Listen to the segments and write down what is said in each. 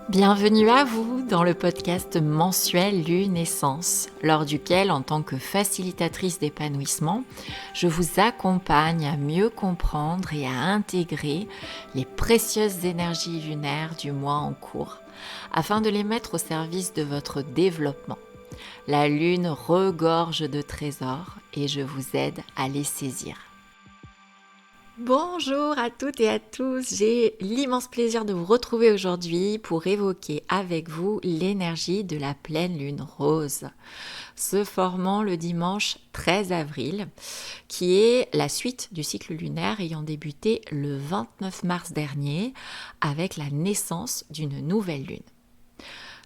Bienvenue à vous dans le podcast mensuel Lunescence, lors duquel, en tant que facilitatrice d'épanouissement, je vous accompagne à mieux comprendre et à intégrer les précieuses énergies lunaires du mois en cours, afin de les mettre au service de votre développement. La lune regorge de trésors et je vous aide à les saisir. Bonjour à toutes et à tous, j'ai l'immense plaisir de vous retrouver aujourd'hui pour évoquer avec vous l'énergie de la pleine lune rose, se formant le dimanche 13 avril, qui est la suite du cycle lunaire ayant débuté le 29 mars dernier avec la naissance d'une nouvelle lune.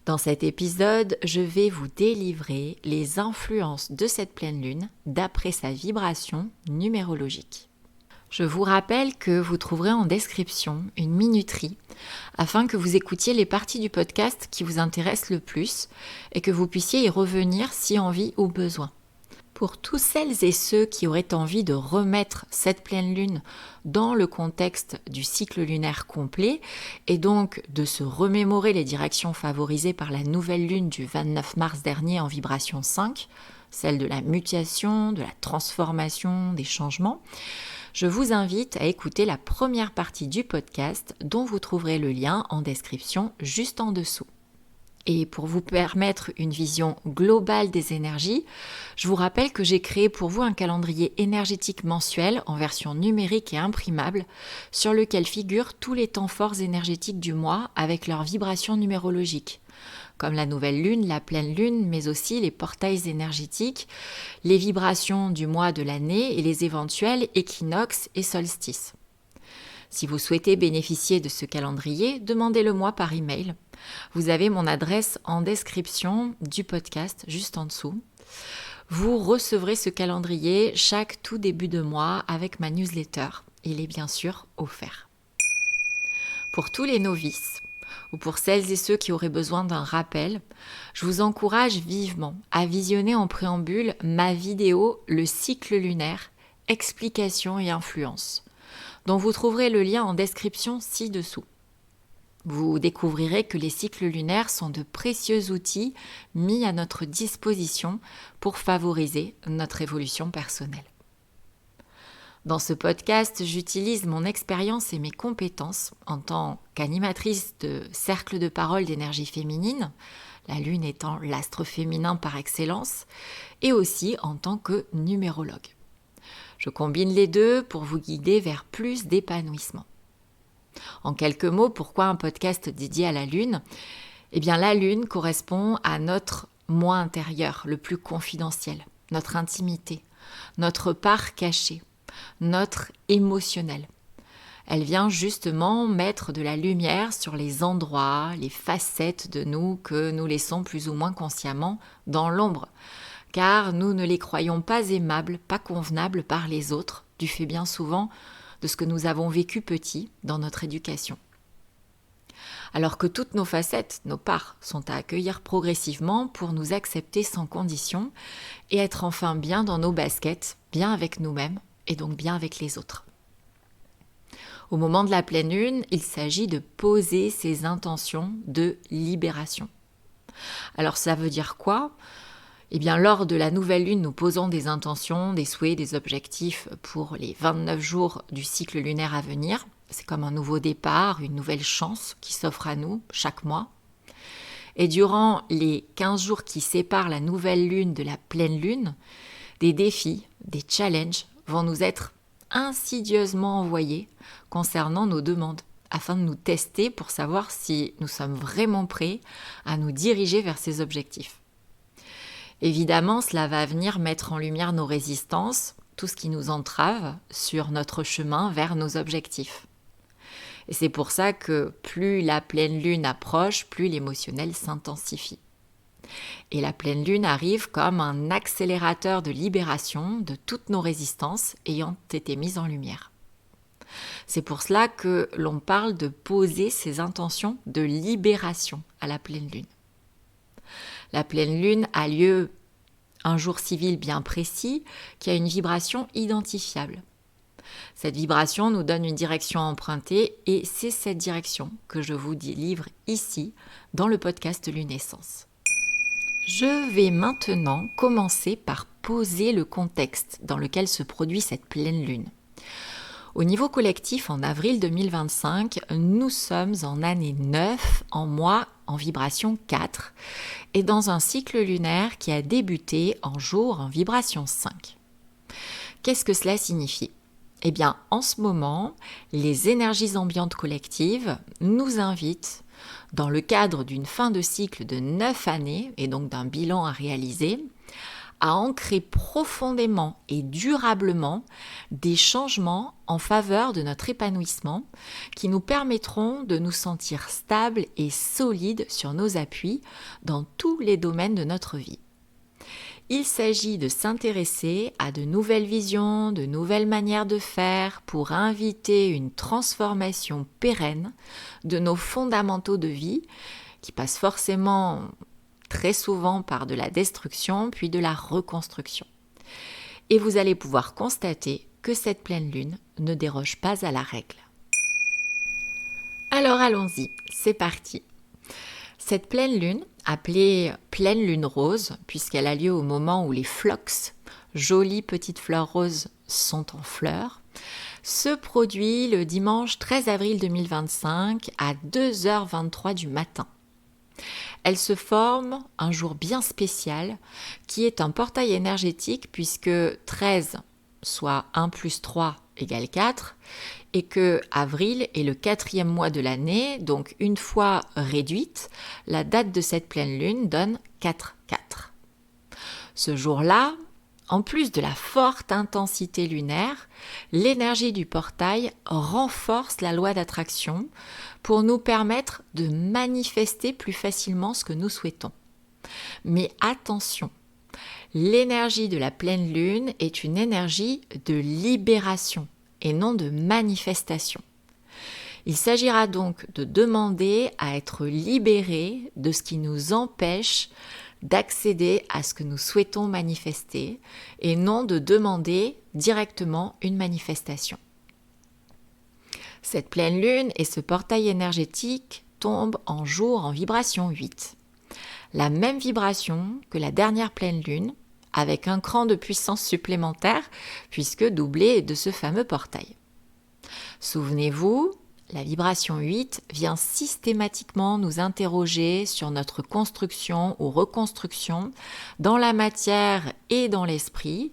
Dans cet épisode, je vais vous délivrer les influences de cette pleine lune d'après sa vibration numérologique. Je vous rappelle que vous trouverez en description une minuterie afin que vous écoutiez les parties du podcast qui vous intéressent le plus et que vous puissiez y revenir si envie ou besoin. Pour tous celles et ceux qui auraient envie de remettre cette pleine lune dans le contexte du cycle lunaire complet et donc de se remémorer les directions favorisées par la nouvelle lune du 29 mars dernier en vibration 5, celle de la mutation, de la transformation, des changements, je vous invite à écouter la première partie du podcast dont vous trouverez le lien en description juste en dessous. Et pour vous permettre une vision globale des énergies, je vous rappelle que j'ai créé pour vous un calendrier énergétique mensuel en version numérique et imprimable sur lequel figurent tous les temps forts énergétiques du mois avec leurs vibrations numérologiques, comme la nouvelle lune, la pleine lune, mais aussi les portails énergétiques, les vibrations du mois de l'année et les éventuels équinoxes et solstices. Si vous souhaitez bénéficier de ce calendrier, demandez-le-moi par email. Vous avez mon adresse en description du podcast, juste en dessous. Vous recevrez ce calendrier chaque tout début de mois avec ma newsletter. Il est bien sûr offert. Pour tous les novices, ou pour celles et ceux qui auraient besoin d'un rappel, je vous encourage vivement à visionner en préambule ma vidéo « Le cycle lunaire, explications et influences », dont vous trouverez le lien en description ci-dessous. Vous découvrirez que les cycles lunaires sont de précieux outils mis à notre disposition pour favoriser notre évolution personnelle. Dans ce podcast, j'utilise mon expérience et mes compétences en tant qu'animatrice de cercle de parole d'énergie féminine, la lune étant l'astre féminin par excellence, et aussi en tant que numérologue. Je combine les deux pour vous guider vers plus d'épanouissement. En quelques mots, pourquoi un podcast dédié à la lune ? Eh bien, la lune correspond à notre moi intérieur, le plus confidentiel, notre intimité, notre part cachée, notre émotionnel. Elle vient justement mettre de la lumière sur les endroits, les facettes de nous que nous laissons plus ou moins consciemment dans l'ombre, car nous ne les croyons pas aimables, pas convenables par les autres, du fait bien souvent de ce que nous avons vécu petit dans notre éducation. Alors que toutes nos facettes, nos parts, sont à accueillir progressivement pour nous accepter sans condition et être enfin bien dans nos baskets, bien avec nous-mêmes et donc bien avec les autres. Au moment de la pleine lune, il s'agit de poser ses intentions de libération. Alors ça veut dire quoi ? Eh bien, lors de la nouvelle lune, nous posons des intentions, des souhaits, des objectifs pour les 29 jours du cycle lunaire à venir. C'est comme un nouveau départ, une nouvelle chance qui s'offre à nous chaque mois. Et durant les 15 jours qui séparent la nouvelle lune de la pleine lune, des défis, des challenges vont nous être insidieusement envoyés concernant nos demandes, afin de nous tester pour savoir si nous sommes vraiment prêts à nous diriger vers ces objectifs. Évidemment, cela va venir mettre en lumière nos résistances, tout ce qui nous entrave sur notre chemin vers nos objectifs. Et c'est pour ça que plus la pleine lune approche, plus l'émotionnel s'intensifie. Et la pleine lune arrive comme un accélérateur de libération de toutes nos résistances ayant été mises en lumière. C'est pour cela que l'on parle de poser ses intentions de libération à la pleine lune. La pleine lune a lieu un jour civil bien précis qui a une vibration identifiable. Cette vibration nous donne une direction à emprunter et c'est cette direction que je vous livre ici dans le podcast Lunescence. Je vais maintenant commencer par poser le contexte dans lequel se produit cette pleine lune. Au niveau collectif, en avril 2025, nous sommes en année 9, en mois en vibration 4 et dans un cycle lunaire qui a débuté en jour en vibration 5. Qu'est-ce que cela signifie ? Eh bien, en ce moment, les énergies ambiantes collectives nous invitent, dans le cadre d'une fin de cycle de 9 années et donc d'un bilan à réaliser, à ancrer profondément et durablement des changements en faveur de notre épanouissement qui nous permettront de nous sentir stables et solides sur nos appuis dans tous les domaines de notre vie. Il s'agit de s'intéresser à de nouvelles visions, de nouvelles manières de faire pour inviter une transformation pérenne de nos fondamentaux de vie qui passent forcément très souvent par de la destruction puis de la reconstruction. Et vous allez pouvoir constater que cette pleine lune ne déroge pas à la règle. Alors allons-y, c'est parti. Cette pleine lune, appelée pleine lune rose, puisqu'elle a lieu au moment où les phlox, jolies petites fleurs roses, sont en fleurs, se produit le dimanche 13 avril 2025 à 2h23 du matin. Elle se forme un jour bien spécial qui est un portail énergétique puisque 13, soit 1 plus 3 égale 4 et que avril est le 4e mois de l'année, donc une fois réduite, la date de cette pleine lune donne 4-4. Ce jour-là, en plus de la forte intensité lunaire, l'énergie du portail renforce la loi d'attraction pour nous permettre de manifester plus facilement ce que nous souhaitons. Mais attention, l'énergie de la pleine lune est une énergie de libération et non de manifestation. Il s'agira donc de demander à être libéré de ce qui nous empêche d'accéder à ce que nous souhaitons manifester et non de demander directement une manifestation. Cette pleine lune et ce portail énergétique tombent en jour en vibration 8. La même vibration que la dernière pleine lune, avec un cran de puissance supplémentaire puisque doublé de ce fameux portail. Souvenez-vous, la vibration 8 vient systématiquement nous interroger sur notre construction ou reconstruction dans la matière et dans l'esprit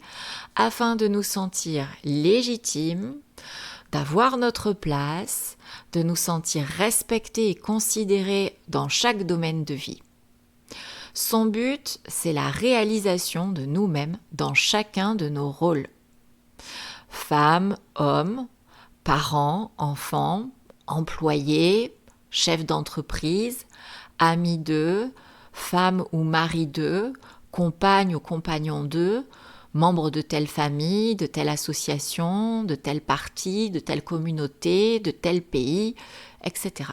afin de nous sentir légitimes, d'avoir notre place, de nous sentir respectés et considérés dans chaque domaine de vie. Son but, c'est la réalisation de nous-mêmes dans chacun de nos rôles. Femmes, hommes, parents, enfants, employés, chefs d'entreprise, amis d'eux, femmes ou maris d'eux, compagnes ou compagnons d'eux, membres de telle famille, de telle association, de tel parti, de telle communauté, de tel pays, etc.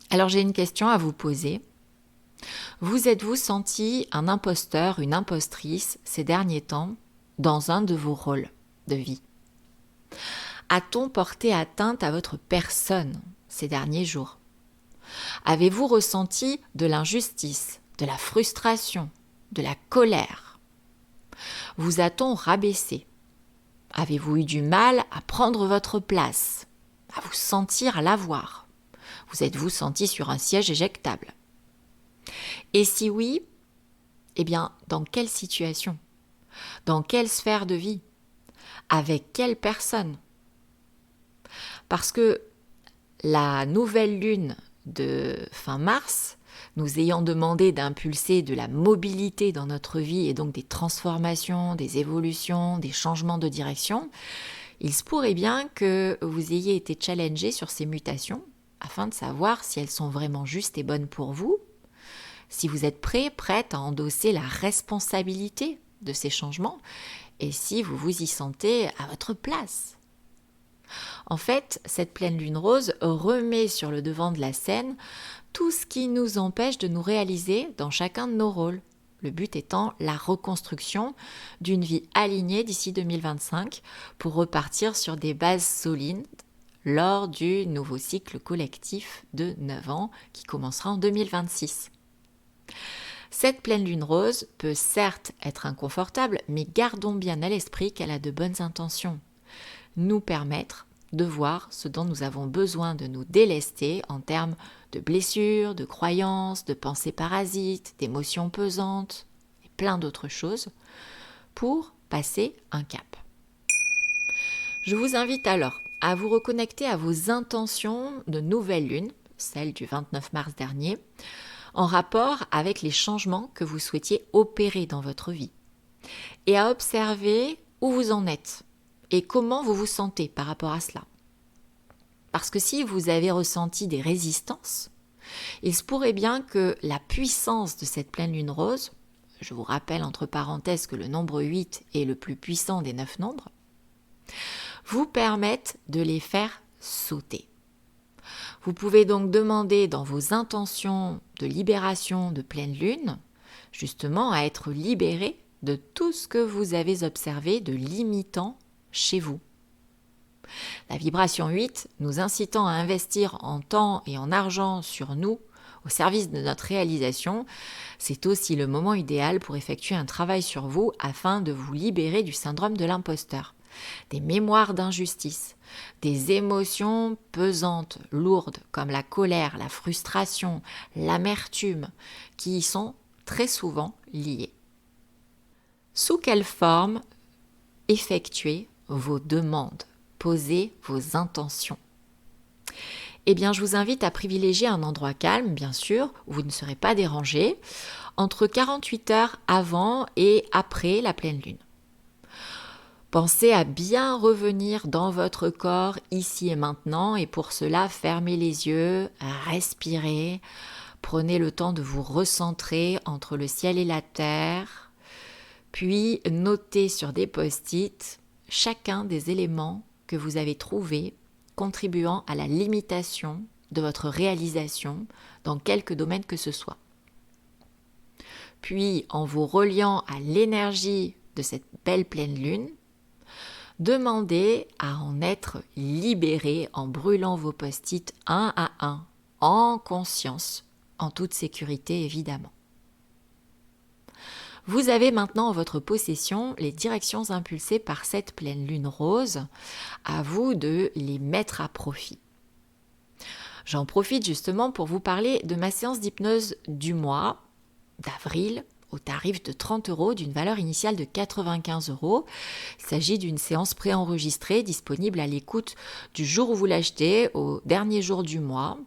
Alors j'ai une question à vous poser. Vous êtes-vous senti un imposteur, une impostrice ces derniers temps dans un de vos rôles de vie ? A-t-on porté atteinte à votre personne ces derniers jours ? Avez-vous ressenti de l'injustice, de la frustration, de la colère ? Vous a-t-on rabaissé ? Avez-vous eu du mal à prendre votre place, à vous sentir à l'avoir ? Vous êtes-vous senti sur un siège éjectable ? Et si oui, eh bien, dans quelle situation ? Dans quelle sphère de vie ? Avec quelle personne ? Parce que la nouvelle lune de fin mars, nous ayant demandé d'impulser de la mobilité dans notre vie et donc des transformations, des évolutions, des changements de direction, il se pourrait bien que vous ayez été challengé sur ces mutations afin de savoir si elles sont vraiment justes et bonnes pour vous, si vous êtes prêt, prête à endosser la responsabilité de ces changements et si vous vous y sentez à votre place. En fait, cette pleine lune rose remet sur le devant de la scène tout ce qui nous empêche de nous réaliser dans chacun de nos rôles. Le but étant la reconstruction d'une vie alignée d'ici 2025 pour repartir sur des bases solides lors du nouveau cycle collectif de 9 ans qui commencera en 2026. Cette pleine lune rose peut certes être inconfortable, mais gardons bien à l'esprit qu'elle a de bonnes intentions. Nous permettre de voir ce dont nous avons besoin de nous délester en termes de blessures, de croyances, de pensées parasites, d'émotions pesantes et plein d'autres choses pour passer un cap. Je vous invite alors à vous reconnecter à vos intentions de nouvelle lune, celle du 29 mars dernier, en rapport avec les changements que vous souhaitiez opérer dans votre vie et à observer où vous en êtes et comment vous vous sentez par rapport à cela. Parce que si vous avez ressenti des résistances, il se pourrait bien que la puissance de cette pleine lune rose, je vous rappelle entre parenthèses que le nombre 8 est le plus puissant des 9 nombres, vous permette de les faire sauter. Vous pouvez donc demander dans vos intentions de libération de pleine lune, justement à être libéré de tout ce que vous avez observé de limitant chez vous. La vibration 8, nous incitant à investir en temps et en argent sur nous, au service de notre réalisation, c'est aussi le moment idéal pour effectuer un travail sur vous afin de vous libérer du syndrome de l'imposteur, des mémoires d'injustice, des émotions pesantes, lourdes, comme la colère, la frustration, l'amertume, qui y sont très souvent liées. Sous quelle forme effectuer vos demandes? Posez vos intentions. Eh bien, je vous invite à privilégier un endroit calme, bien sûr, où vous ne serez pas dérangé, entre 48 heures avant et après la pleine lune. Pensez à bien revenir dans votre corps ici et maintenant, et pour cela, fermez les yeux, respirez, prenez le temps de vous recentrer entre le ciel et la terre, puis notez sur des post-it chacun des éléments que vous avez trouvés contribuant à la limitation de votre réalisation dans quelque domaine que ce soit. Puis, en vous reliant à l'énergie de cette belle pleine lune, demandez à en être libéré en brûlant vos post-it un à un, en conscience, en toute sécurité évidemment. Vous avez maintenant en votre possession les directions impulsées par cette pleine lune rose. À vous de les mettre à profit. J'en profite justement pour vous parler de ma séance d'hypnose du mois d'avril au tarif de 30 € d'une valeur initiale de 95 €. Il s'agit d'une séance préenregistrée disponible à l'écoute du jour où vous l'achetez au dernier jour du mois.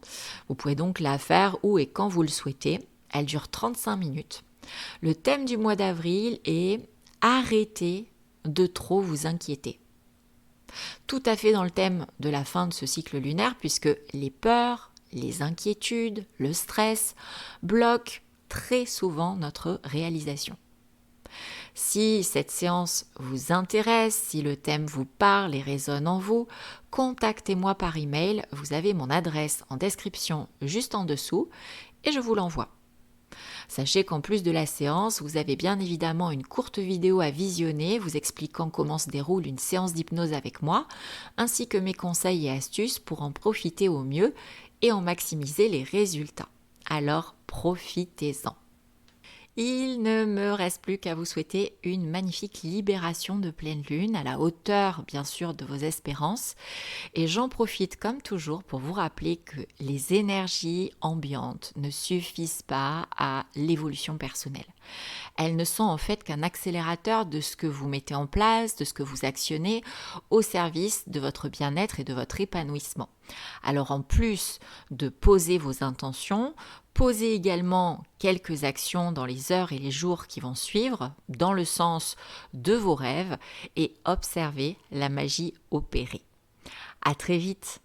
Vous pouvez donc la faire où et quand vous le souhaitez. Elle dure 35 minutes. Le thème du mois d'avril est « Arrêtez de trop vous inquiéter ». Tout à fait dans le thème de la fin de ce cycle lunaire puisque les peurs, les inquiétudes, le stress bloquent très souvent notre réalisation. Si cette séance vous intéresse, si le thème vous parle et résonne en vous, contactez-moi par email. Vous avez mon adresse en description juste en dessous et je vous l'envoie. Sachez qu'en plus de la séance, vous avez bien évidemment une courte vidéo à visionner vous expliquant comment se déroule une séance d'hypnose avec moi, ainsi que mes conseils et astuces pour en profiter au mieux et en maximiser les résultats. Alors profitez-en. Il ne me reste plus qu'à vous souhaiter une magnifique libération de pleine lune à la hauteur bien sûr de vos espérances et j'en profite comme toujours pour vous rappeler que les énergies ambiantes ne suffisent pas à l'évolution personnelle. Elles ne sont en fait qu'un accélérateur de ce que vous mettez en place, de ce que vous actionnez au service de votre bien-être et de votre épanouissement. Alors en plus de poser vos intentions, posez également quelques actions dans les heures et les jours qui vont suivre, dans le sens de vos rêves, et observez la magie opérer. À très vite!